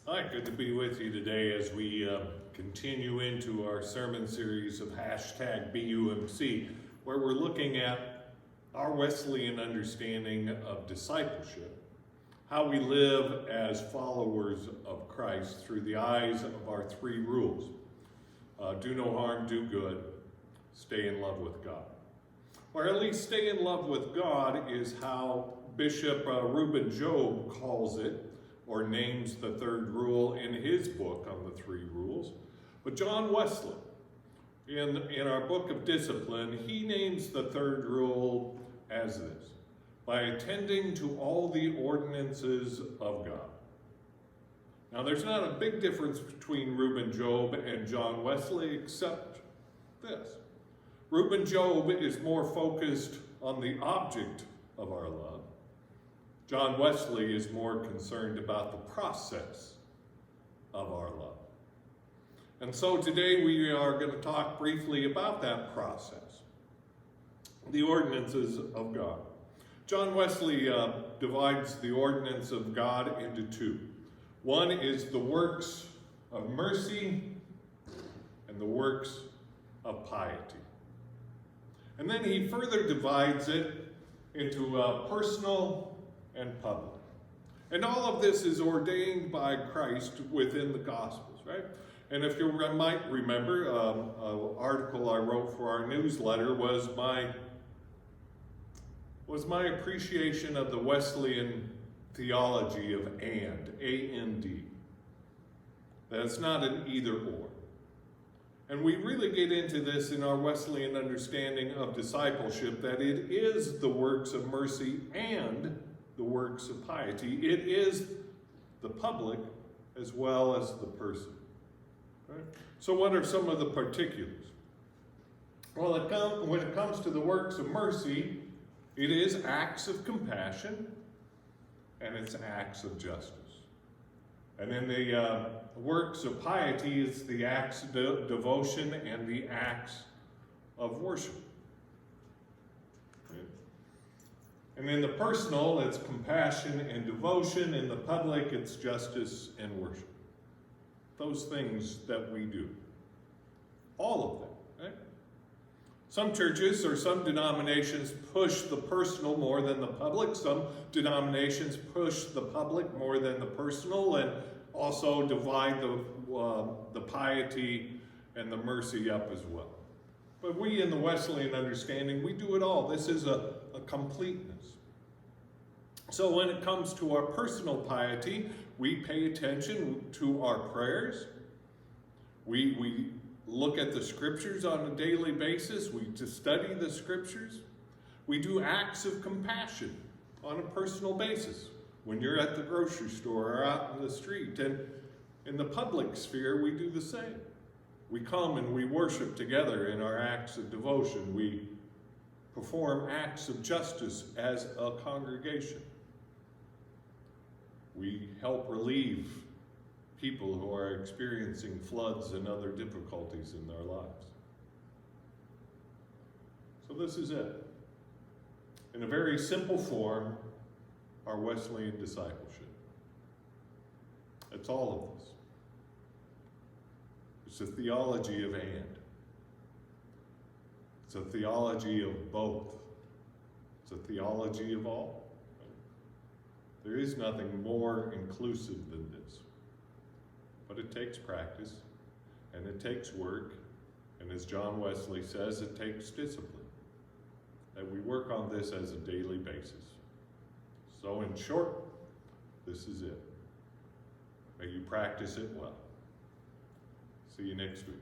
Hi, good to be with you today as we continue into our sermon series of #BUMC, where we're looking at our Wesleyan understanding of discipleship, how we live as followers of Christ through the eyes of our three rules. Do no harm, do good, stay in love with God. Or at least stay in love with God is how Bishop Reuben Job calls it, or names the third rule in his book on the three rules. But John Wesley, in our book of discipline, he names the third rule as this: by attending to all the ordinances of God. Now, there's not a big difference between Reuben Job and John Wesley, except this. Reuben Job is more focused on the object of our love. John Wesley is more concerned about the process of our love. And so today we are going to talk briefly about that process, the ordinances of God. John Wesley divides the ordinance of God into two. One is the works of mercy and the works of piety. And then he further divides it into personal and public. And all of this is ordained by Christ within the Gospels, right? And if you might remember, an article I wrote for our newsletter was my appreciation of the Wesleyan theology of and, A-N-D. That it's not an either or. And we really get into this in our Wesleyan understanding of discipleship, that it is the works of mercy and the works of piety. It is the public as well as the person. Right? So what are some of the particulars? Well, when it comes to the works of mercy, it is acts of compassion and it's acts of justice. And then the works of piety is the acts of devotion and the acts of worship. And in the personal, it's compassion and devotion. In the public, it's justice and worship. Those things that we do. All of them, right? Some churches or some denominations push the personal more than the public. Some denominations push the public more than the personal, and also divide the piety and the mercy up as well. But we in the Wesleyan understanding, we do it all. This is a completeness. So when it comes to our personal piety, we pay attention to our prayers. We look at the scriptures on a daily basis. We study the scriptures. We do acts of compassion on a personal basis when you're at the grocery store or out in the street. And in the public sphere, we do the same. We come and we worship together in our acts of devotion. We perform acts of justice as a congregation. We help relieve people who are experiencing floods and other difficulties in their lives. So this is it. In a very simple form, our Wesleyan discipleship. It's all of this. It's a theology of and. It's a theology of both. It's a theology of all. There is nothing more inclusive than this. But it takes practice, and it takes work, and as John Wesley says, it takes discipline. That we work on this as a daily basis. So in short, this is it. May you practice it well. See you next week.